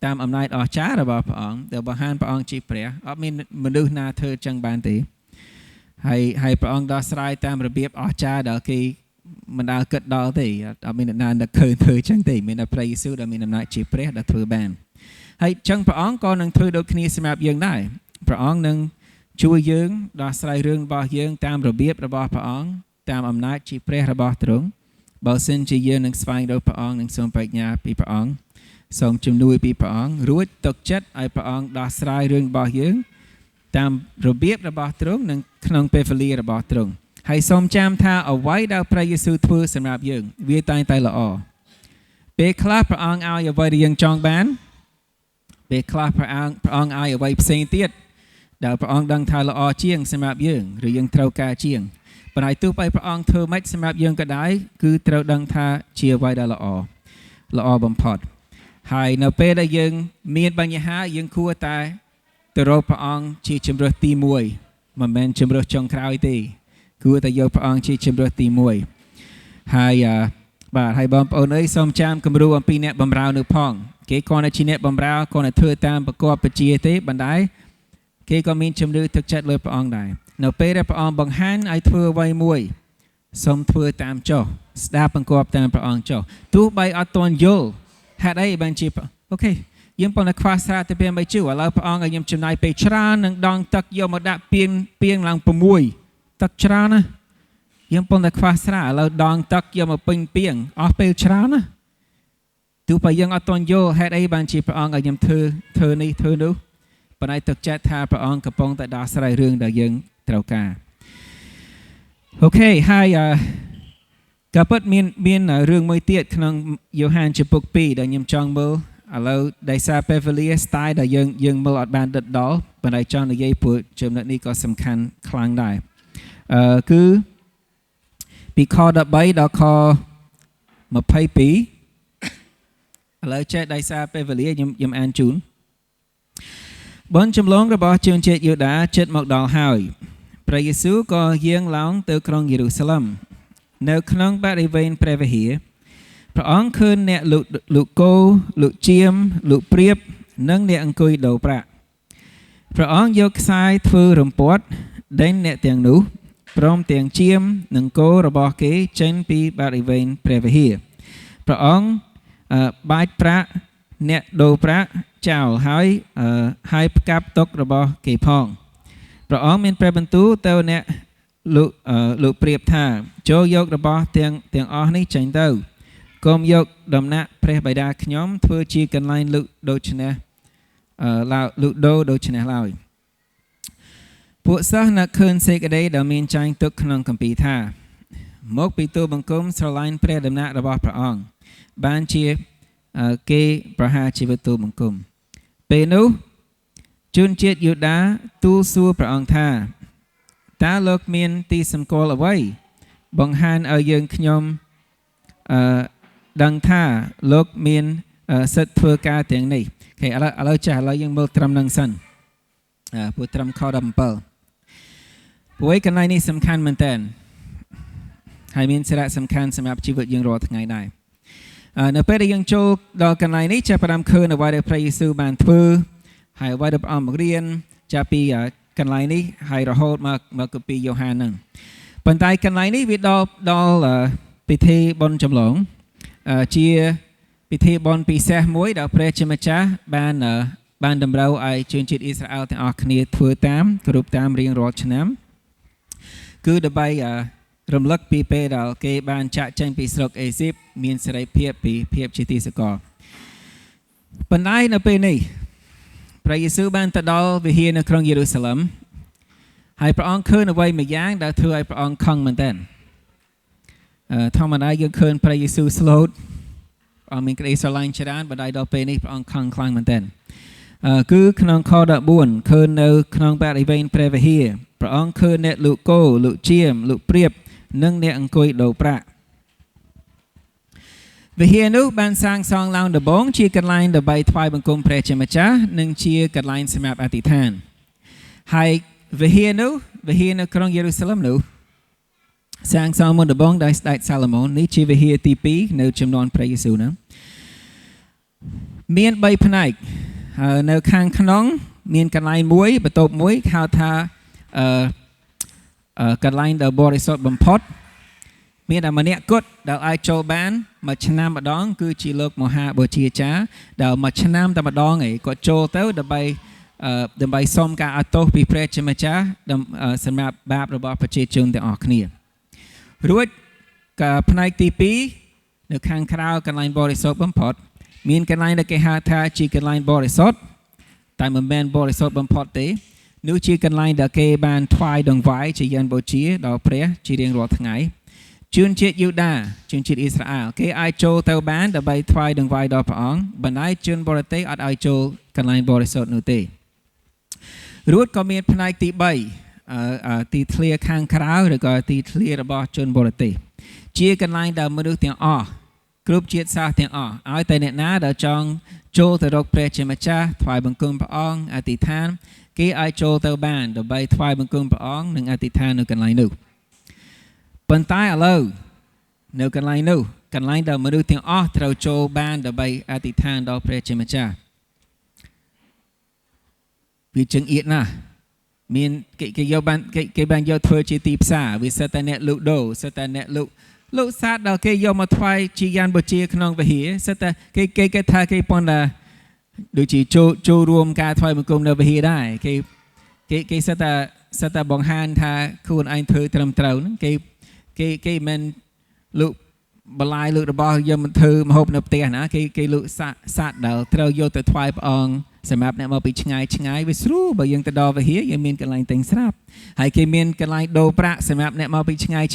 តាមអំណាចអស្ចារ្យរបស់ព្រះអង្គដែលបង្ហាញព្រះអង្គជាព្រះអត់មានមនុស្សណាធ្វើចឹងបានទេហើយព្រះអង្គដោះស្រាយតាមរបៀបអស្ចារ្យដែលគេមិនដែលគិតដល់ទេអត់មានអ្នកណានឹកឃើញធ្វើចឹងទេមានតែព្រះយេស៊ូវដែលមានអំណាចជាព្រះដែលធ្វើបានហើយចឹងព្រះអង្គក៏នឹងធ្វើដូចគ្នាសម្រាប់យើងដែរព្រះអង្គនឹងជួយយើងដោះស្រាយរឿងរបស់យើងតាមរបៀបរបស់ព្រះអង្គតាមអំណាចជាព្រះរបស់ទ្រង់បើសិនជាយើងនឹងស្វែងរកព្រះអង្គនឹងសូមប្រាជ្ញាពីព្រះអង្គសូមជំនួយពីព្រះអង្គរួចទុកចិត្តឲ្យព្រះអង្គដោះស្រាយរឿងរបស់យើងតាមរបៀបរបស់ទ្រង់និងក្នុងពេលវេលារបស់ទ្រង់ហើយសូមចាំថាអ្វីដែលព្រះយេស៊ូវធ្វើសម្រាប់យើងវាតែងតែល្អពេលខ្លះព្រះអង្គឲ្យអ្វីដែលយើងចង់បានពេលខ្លះព្រះអង្គឲ្យអ្វីផ្សេងទៀតដែលព្រះអង្គដឹងថាល្អជាងសម្រាប់យើងឬយើងត្រូវការជាងប៉ុន្តែទោះបីព្រះអង្គធ្វើម៉េចសម្រាប់យើងក៏ដោយគឺត្រូវដឹងថាជាអ្វីដែលល្អបំផុតហើយនៅពេលដែលយើងមានបញ្ហាយើងគួរតែទៅរកព្រះអង្គជាជំរើសទី1មិនមែនជំរើសចុងក្រោយទេគួរតែយកព្រះអង្គជាជំរើសទី1ហើយបាទហើយបងប្អូនអើយសូមចាំគំរូអំពីអ្នកបម្រើនៅផងគេគ្រាន់តែជាអ្នកបម្រើគ្រាន់តែធ្វើតាមប្រកបបជាទេបណ្ដាគេក៏មានជំនឿទឹកចិត្តលើព្រះអង្គដែរនៅពេលដែលព្រះអង្គបង្ហាញឲ្យធ្វើអ្វីមួយសូមធ្វើតាមចុះស្ដាប់បង្គាប់តាមព្រះអង្គចុះទោះបីអត់ទាន់យល់ហេតុអីបានជាអូខេយើងប៉ុន្តែខ្វះស្រាទៅពេលមិនជឿឥឡូវព្រះអង្គឲ្យខ្ញុំចំណាយពេលច្រើននឹងដងទឹកយកមកដាក់ពីងឡើង6ទឹកច្រើនណាយើងប៉ុន្តែខ្វះស្រាឥឡូវដងទឹកយកមកពេញពីងអស់ពេលច្រើនណាទោះបីយើងអត់ទាន់យល់ហេតុអីបានជាព្រះអង្គឲ្យខ្ញុំធ្វើនេះធ្វើនោះប៉ុន្តែទឹកចិត្តថាព្រះអង្គកំពុងតែដោះស្រាយរឿងដែលយើងត្រូវការអូខេហើយក៏ពិតមានរឿងមួយទៀតក្នុងយ៉ូហានជំពូក2ដែលខ្ញុំចង់មើលឥឡូវដោយសារពេលវេលា style ដែលយើងមើលអត់បានដិតដល់ប៉ុន្តែចង់និយាយព្រោះចំណុចនេះក៏សំខាន់ខ្លាំងដែរគឺពីខ13ដល់ខ22ឥឡូវចេះដោយសារពេលវេលាខ្ញុំអានជូនបុណ្យចម្លងរបស់ជនជាតិយូដាជិតមកដល់ហើយព្រះយេស៊ូវក៏យាងឡើងទៅក្រុងយេរូសាឡិមនៅក្នុងបរិវេណព្រះវិហារព្រះអង្គឃើញអ្នកលក់គោលក់ចៀមលក់ព្រាបនិងអ្នកអង្គុយដូរប្រាក់ព្រះអង្គយកខ្សែធ្វើរំពាត់ដេញអ្នកទាំងនោះព្រមទាំងចៀមនិងគោរបស់គេចេញពីបរិវេណព្រះវិហារព្រះអង្គបាច់ប្រាក់អ្នកដូរប្រាក់ ចោលហើយផ្កាប់ទុករបស់គេផងព្រះអង្គមានព្រះបន្ទូលទៅអ្នកលោកប្រៀបថាចូលយករបស់ទាំងអស់នេះចេញទៅកុំយកដំណាក់ព្រះបិតាខ្ញុំធ្វើជាកន្លែងលុដូច្នេះលុដូដូច្នេះឡើយពួកសិស្សនឹកឃើញសេចក្តីដែលមានចែងទុកក្នុងគម្ពីរថាមកពីទូលបង្គំស្រឡាញ់ព្រះដំណាក់របស់ព្រះអង្គបានជាគេប្រហារជីវិតទូលបង្គំពេលនោះជនជាតិយូដាទូលសួរព្រះអង្គថាតើលោកមានទីសម្គាល់អ្វីបង្ហាញឲ្យយើងខ្ញុំដឹងថាលោកមានសិទ្ធិធ្វើការទាំងនេះអូខេឥឡូវយើងមើលត្រឹមនឹងសិនព្រោះត្រឹមខ17ព្រោះកន្លែងនេះសំខាន់មែនតើហើយមានសារៈសំខាន់សម្រាប់ជីវិតយើងរាល់ថ្ងៃដែរនៅពេលដែលយើងចូលដល់កន្លែងនេះចាប់ផ្ដើមឃើញអ្វីដែលព្រះយេស៊ូវបានធ្វើហើយអ្វីដែលព្រះអង្គបង្រៀនចាប់ពីកន្លែងនេះហើយរហូតមកគម្ពីរយ៉ូហានហ្នឹងប៉ុន្តែកន្លែងនេះវាដល់ពិធីបុណ្យចម្លងជាពិធីបុណ្យពិសេសមួយដែលព្រះជាម្ចាស់បានតម្រូវឲ្យជនជាតិអ៊ីស្រាអែលទាំងអស់គ្នាធ្វើតាមគ្រប់តាមរៀងរាល់ឆ្នាំគឺដើម្បីរំលឹកពីពេលដែលគេបានចាក់ចេញពីស្រុកអេស៊ីបមានសេរីភាពពីភាពជាទីសកលប៉ុន្តែនៅពេលនេះព្រះយេស៊ូវបានទៅដល់វិហារនៅក្រុងយេរូសាឡឹមហើយព្រះអង្គឃើញអ្វីមួយយ៉ាងដែលធ្វើឲ្យព្រះអង្គខឹងមែនទែនធម្មតាយើងឃើញព្រះយេស៊ូវស្លូតព្រះអង្គមានក្តីស្រឡាញ់ច្រើនបណ្ដាលដល់ពេលនេះព្រះអង្គខឹងខ្លាំងមែនទែនគឺក្នុងខ14ឃើញនៅក្នុងបរិវេណព្រះវិហារព្រះអង្គឃើញអ្នកលក់គោលក់ជាមលក់ព្រាបនិងអ្នកអង្គុយដូរប្រាក់វិហារនោះបានសាងសង់ឡើងដំបូងជាកន្លែងដើម្បីថ្វាយបង្គំព្រះជាម្ចាស់និងជាកន្លែងសម្រាប់អធិដ្ឋានហើយវិហារនៅក្រុងយេរូសាឡឹមនោះសាងសង់មុនដំបូងដោយស្ដេចសាឡូមោននេះជាវិហារទី2នៅចំនួនព្រះយេស៊ូវហ្នឹងមាន3ផ្នែកនៅខាងក្នុងមានកន្លែងមួយបន្ទប់មួយហៅថាកន្លែងដែលបរិសុទ្ធបំផុតមានតែម្នាក់គត់ដែលអាចចូលបានមួយឆ្នាំម្ដងគឺជាលោកមហាបូជាចារ្យដែលមួយឆ្នាំតែម្ដងឯងគាត់ចូលទៅដើម្បីសុំការអត់ទោសពីព្រះជាម្ចាស់សម្រាប់បាបរបស់ប្រជាជនទាំងអស់គ្នារួចផ្នែកទី2នៅខាងក្រៅកន្លែងបរិសុទ្ធបំផុតមានកន្លែងដែលគេហៅថាជាកន្លែងបរិសុទ្ធតែមិនមែនបរិសុទ្ធបំផុតទេនោះជាកន្លែងដែលគេបានថ្វាយដង្វាយជាយ័នបូជាដល់ព្រះជារៀងរាល់ថ្ងៃជនជាតិយូដាជនជាតិអ៊ីស្រាអែលគេអាចចូលទៅបានដើម្បីថ្វាយដង្វាយដល់ព្រះអង្គបណ្ដាជនបរទេសអត់ឲ្យចូលកន្លែងបរិសុទ្ធនោះទេរួចក៏មានផ្នែកទី3ទីធ្លាខាងក្រៅឬក៏ទីធ្លារបស់ជនបរទេសជាកន្លែងដែលមនុស្សទាំងអស់គ្រប់ជាតិសាសន៍ទាំងអស់ឲ្យតែអ្នកណាដែលចង់ចូលទៅរកព្រះជាម្ចាស់ថ្វាយបង្គំព្រះអង្គអធិដ្ឋានគេអាចចូលទៅបានដើម្បីថ្វាយបង្គំព្រះអង្គនិងអធិដ្ឋាននៅកន្លែងនោះប៉ុន្តែឥឡូវនៅកន្លែងនោះកន្លែងដែលមនុស្សទាំងអស់ត្រូវចូលបានដើម្បីអធិដ្ឋានដល់ព្រះជាម្ចាស់វាចង្អៀតណាស់មានគេបានយកធ្វើជាទីផ្សារវាសិតតែអ្នកលក់ដូរសិតតែអ្នកលក់សាតដល់គេយកមកថ្វាយជាយ័នបូជាក្នុងវិហារសិតតែគេថាគេប៉ុន្តែដូចជាចូលរួមការថ្វាយបង្គំនៅវិហារដែរគេសិតតែបង្ហាញថាខ្លួនឯងធ្វើត្រឹមត្រូវហ្នឹងគេមិនលក់បន្លាយលក់របស់យកមកធ្វើម្ហូបនៅផ្ទះណាគេលក់សាតដែលត្រូវយកទៅថ្វាយព្រះអង្គសម្រាប់អ្នកមកពីឆ្ងាយវាស្រួលបើយើងទៅដល់វិហារយើងមានកន្លែងទិញស្រាប់ហើយគេមានកន្លែងដូរប្រាក់សម្រាប់អ្នកមកពីឆ្ងាយ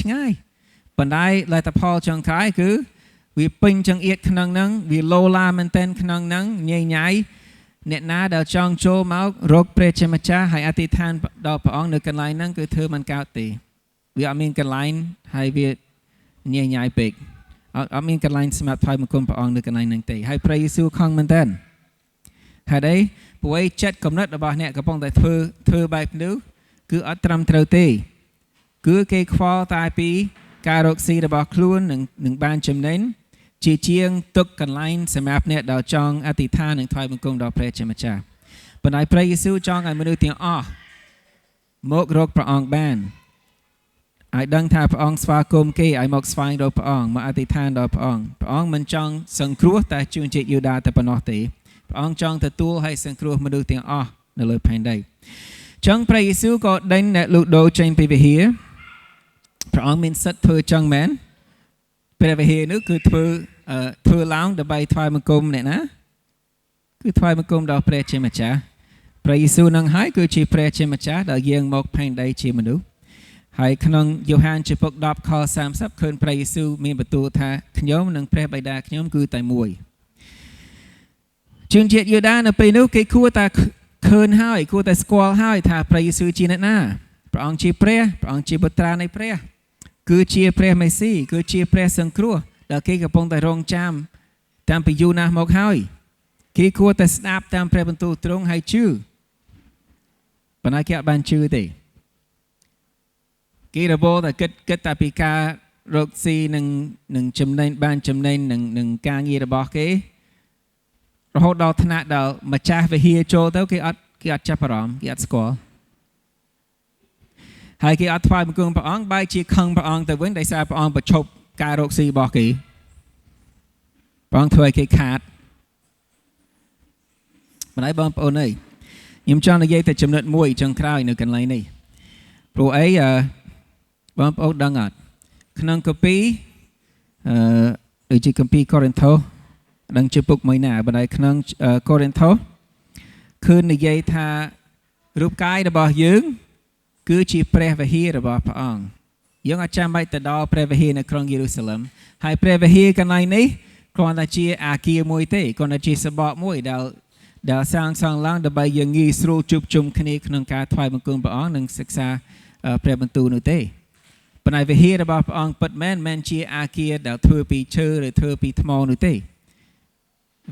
ប៉ុន្តែលទ្ធផលចុងក្រោយគឺវាពេញចង្អៀតក្នុងហ្នឹងវាលោឡាមែនទែនក្នុងហ្នឹងញ៉ៃអ្នកណាដែលចង់ចូលមករកព្រះជាម្ចាស់ហើយអធិដ្ឋានដល់ព្រះអង្គនៅកន្លែងហ្នឹងគឺធ្វើមិនកើតទេវាអត់មានកន្លែងហើយវាញ៉ៃពេកអត់មានកន្លែងសម្រាប់ថ្វាយបង្គំព្រះអង្គនៅកន្លែងហ្នឹងទេហើយព្រះយេស៊ូវខឹងមែនទែនហើយđâyព្រោះចិត្តកំណត់របស់អ្នកកំពុងតែធ្វើបែបនេះគឺអត់ត្រឹមត្រូវទេគឺគេខ្វល់តែពីការរកស៊ីរបស់ខ្លួននឹងបានចំណេញជាជាងទុកកន្លែងសម្រាប់អ្នកដែលចង់អធិដ្ឋាននិងថ្វាយបង្គំដល់ព្រះជាម្ចាស់ប៉ុន្តែព្រះយេស៊ូវចង់ឲ្យមនុស្សទាំងអស់មករកព្រះអង្គបានឲ្យដឹងថាព្រះអង្គស្វាគមន៍គេឲ្យមកស្វែងរកព្រះអង្គមកអធិដ្ឋានដល់ព្រះអង្គមិនចង់សង្គ្រោះតែជនជាតិយូដាតែប៉ុណ្ណោះទេ ព្រះអង្គចង់ទទួលឲ្យសង្គ្រោះមនុស្សទាំងអស់នៅលើផែនដីចឹងព្រះយេស៊ូវក៏ដេញអ្នកលូដូចេញពីវិហារព្រះអង្គមានសិទ្ធិធ្វើចឹងមែនព្រះវិហារនោះគឺធ្វើឡើងដើម្បីថ្វាយបង្គំអ្នកណាគឺថ្វាយបង្គំដល់ព្រះជាម្ចាស់ព្រះយេស៊ូវនឹងហើយគឺជាព្រះជាម្ចាស់ដែលយាងមកផែនដីជាមនុស្សហើយក្នុងយ៉ូហានជំពូក10ខ30ឃើញព្រះយេស៊ូវមានបន្ទូលថាខ្ញុំនិងព្រះបិតាខ្ញុំគឺតែមួយជនជាតិយូដានៅពេលនោះគេគួរតែឃើញហើយគួរតែស្គាល់ហើយថាព្រះយេស៊ូវជាអ្នកណាព្រះអង្គជាព្រះអង្គជាបុត្រានៃព្រះគឺជាព្រះមេស៊ីគឺជាព្រះសង្គ្រោះដែលគេកំពុងតែរងចាំតាមពីយូរណាស់មកហើយគេគួរតែស្ដាប់តាមព្រះបន្ទូលទ្រង់ហើយជឿប៉ុន្តែគេអត់បានជឿទេគេរបបតែគិតតែពីការរកស៊ីនឹងចំណេញបានចំណេញនឹងការងាររបស់គេរហូតដល់ថ្នាក់ដល់ម្ចាស់វិហារចូលទៅគេអត់ចាប់អារម្មណ៍គេអត់ស្គាល់ហើយគេអត់ថ្វាយបង្គំព្រះអង្គបែរជាខឹងព្រះអង្គទៅវិញដោយសារព្រះអង្គប្រឈប់ការរកស៊ីរបស់គេព្រះអង្គធ្វើឲ្យគេខាតម្ល៉េះបងប្អូនអើយខ្ញុំចង់និយាយតែចំណុចមួយចុងក្រោយនៅកន្លែងនេះព្រោះអីបងប្អូនដឹងអត់ក្នុងកាពីដូចជាកាពីកូរិនថូសដឹងជាពុកមួយណាបើតែក្នុងកូរិនថូសគឺនិយាយថារូបកាយរបស់យើងគឺជាព្រះវិហាររបស់ព្រះអង្គយើងអាចចាំបាច់ទៅដល់ព្រះវិហារនៅក្រុងយេរូសាឡិមហើយព្រះវិហារកន្លែងនេះគ្រាន់តែជាអាគារមួយទេគ្រាន់តែជាសបកមួយដែលសាងសង់ឡើងដើម្បីយើងងាយស្រួលជួបជុំគ្នាក្នុងការថ្វាយបង្គំព្រះអង្គនិងសិក្សាព្រះបន្ទូលនោះទេប៉ុន្តែវិហាររបស់ព្រះអង្គពិតមែនជាអាគារដែលធ្វើពីឈើឬធ្វើពីថ្មនោះទេ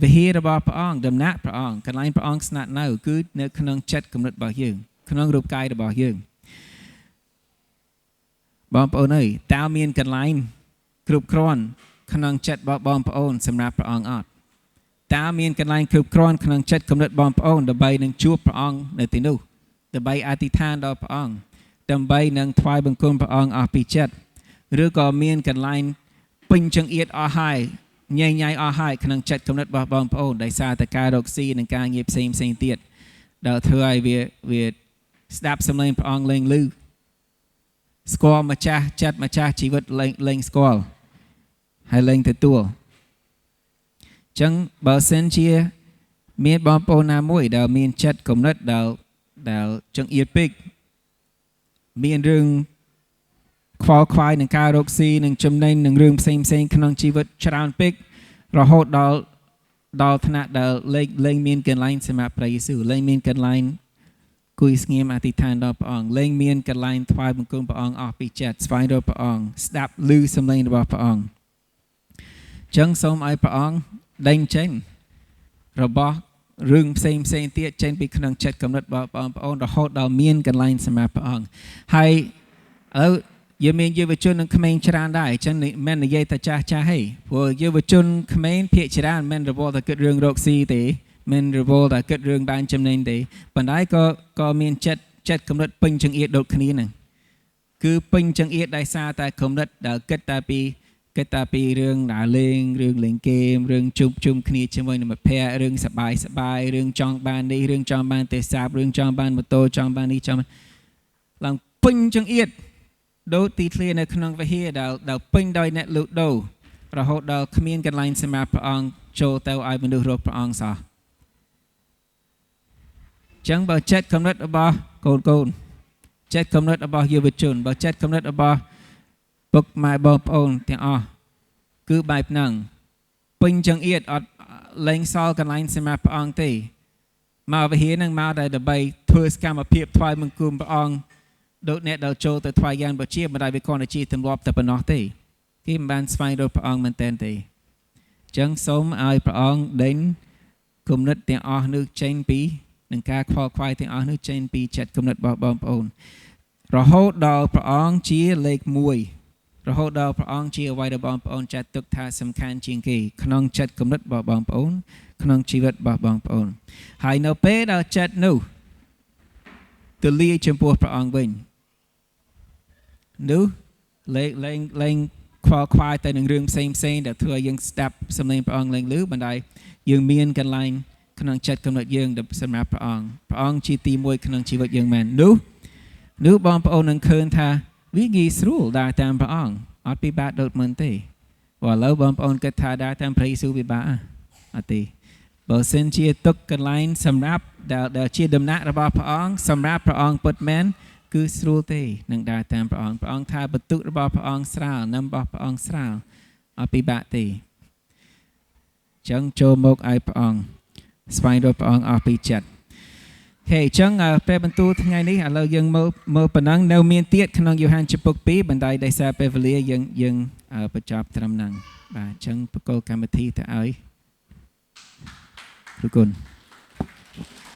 វិហាររបស់ព្រះអង្គដំណាក់ព្រះអង្គកន្លែងព្រះអង្គស្នាក់នៅគឺនៅក្នុងចិត្តគំនិតរបស់យើងក្នុងរូបកាយរបស់យើងបងប្អូនអើយតើមានកន្លែងគ្រប់គ្រាន់ក្នុងចិត្តរបស់បងប្អូនសម្រាប់ព្រះអង្គអត់តើមានកន្លែងគ្រប់គ្រាន់ក្នុងចិត្តគំនិតបងប្អូនដើម្បីនឹងជួបព្រះអង្គនៅទីនោះដើម្បីអធិដ្ឋានដល់ព្រះអង្គដើម្បីនឹងថ្វាយបង្គំព្រះអង្គអស់ពីចិត្តឬក៏មានកន្លែងពេញចង្អៀតអស់ហើយញញអស់ហើយក្នុងចិត្តគំនិតរបស់បងប្អូនដោយសារតែការរកស៊ីនិងការងារផ្សេងទៀតដែលធ្វើឲ្យវាស្ដាប់សំឡេងព្រះអង្គលេងឮស្គាល់ម្ចាស់ចិត្តម្ចាស់ជីវិតលេងស្គាល់ហើយលេងទទួលចឹងបើសិនជាមានបងប្អូនណាមួយដែលមានចិត្តគំនិតដែលចង្អៀតពេកមានរឿងខ្វល់ខ្វាយនឹងការរកស៊ីនឹងចំណេញនឹងរឿងផ្សេងក្នុងជីវិតច្រើនពេករហូតដល់ថ្នាក់ដែលលែងមានកន្លែងសម្រាប់ព្រះយេស៊ូវលែងមានកន្លែងគួយស្ងៀមអធិដ្ឋានដល់ព្រះអង្គលែងមានកន្លែងថ្វាយបង្គំព្រះអង្គអស់ពីចិត្តស្វែងរកព្រះអង្គស្ដាប់ឮសំឡេងរបស់ព្រះអង្គចឹងសូមឲ្យព្រះអង្គដេញចេញរបស់រឿងផ្សេងទៀតចេញពីក្នុងចិត្តគំនិតរបស់បងប្អូនរហូតដល់មានកន្លែងសម្រាប់ព្រះអង្គហើយឥឡូវយើងមានយុវជននិងក្មេងច្រើនដែរអញ្ចឹងមិននិយាយតែចាស់ហីព្រោះយុវជនក្មេងភាគច្រើនមិនរវល់តែគិតរឿងរកស៊ីទេមិនរវល់តែគិតរឿងបានចំណេញទេប៉ុន្តែក៏មានចិត្តគំនិតពេញចង្អៀតដូចគ្នាហ្នឹងគឺពេញចង្អៀតដោយសារតែគំនិតដែលគិតតែពីរឿងដើរលេងរឿងលេងហ្គេមរឿងជុំគ្នាជាមួយនឹងមិត្តភ័ក្តិរឿងសប្បាយរឿងចង់បាននេះរឿងចង់បានទេសាបរឿងចង់បានម៉ូតូចង់បាននេះចង់ឡើងពេញចង្អៀតដូចទីធ្លានៅក្នុងវិហារដែលពេញដោយអ្នកលូដូរហូតដល់គ្មានកន្លែងសម្រាប់ព្រះអង្គចូលទៅឲ្យមនុស្សរកព្រះអង្គសោះចឹងបើចិត្តគំនិតរបស់កូនចិត្តគំនិតរបស់យុវជនបើចិត្តគំនិតរបស់ពុកម៉ែបងប្អូនទាំងអស់គឺបែបហ្នឹងពេញចង្អៀតអត់លែងសល់កន្លែងសម្រាប់ព្រះអង្គទេមកវិហារហ្នឹងមកតែដើម្បីធ្វើសកម្មភាពថ្វាយបង្គំព្រះអង្គដូចអ្នកដែលចូលទៅថ្វាយយ៉ាងបជាមិនដែលវាគ្រាន់តែជាទម្លាប់តែប៉ុណ្ណោះទេគេមិនបានស្វែងរកព្រះអង្គមែនទែនទេអញ្ចឹងសូមឲ្យព្រះអង្គដេញគំនិតទាំងអស់នោះចេញពីនឹងការខ្វល់ខ្វាយទាំងអស់នោះចេញពីចិត្តគំនិតរបស់បងប្អូនរហូតដល់ព្រះអង្គជាលេខ1រហូតដល់ព្រះអង្គជាអ្វីដែលបងប្អូនចាត់ទុកថាសំខាន់ជាងគេក្នុងចិត្តគំនិតរបស់បងប្អូនក្នុងជីវិតរបស់បងប្អូនហើយនៅពេលដែលចិត្តនោះទៅលាចំពោះព្រះអង្គវិញនោះលែងខ្វល់ខ្វាយទៅនឹងរឿងផ្សេងដែលធ្វើឲ្យយើងស្ដាប់សំឡេងព្រះអង្គលែងឮបណ្ដោយយើងមានកន្លែង ក្នុងចិត្តកំណត់យើងសម្រាប់ព្រះអង្គជាទីមួយក្នុងជីវិតយើងមែននោះបងប្អូននឹងឃើញថាវាងាយស្រួលដើរតាមព្រះអង្គអត់ពិបាកដូចមុនទេព្រោះឥឡូវបងប្អូនគិតថាដើរតាមព្រះយេស៊ូវពិបាកអត់ទេបើសិនជាទុកកន្លែងសម្រាប់ដែលជាដំណាក់របស់ព្រះអង្គសម្រាប់ព្រះអង្គពិតមែនគឺស្រួលទេនឹងដើរតាមព្រះអង្គថាបន្ទុករបស់ព្រះអង្គស្រាលនំរបស់ព្រះអង្គស្រាលអត់ពិបាកទេចឹងចូលមកឲ្យព្រះអង្គស្វែងរកព្រះអង្គអស់ពីចិត្តហេចឹងពេលបន្ទូលថ្ងៃនេះឥឡូវយើងមើលប៉ុណ្ណឹងនៅមានទៀតក្នុងយ៉ូហានចំពុក2បណ្ដៃដោយសារពេលវេលាយើងបញ្ចប់ត្រឹមហ្នឹងបាទចឹងបកគោកម្មវិធីទៅឲ្យ Rukun.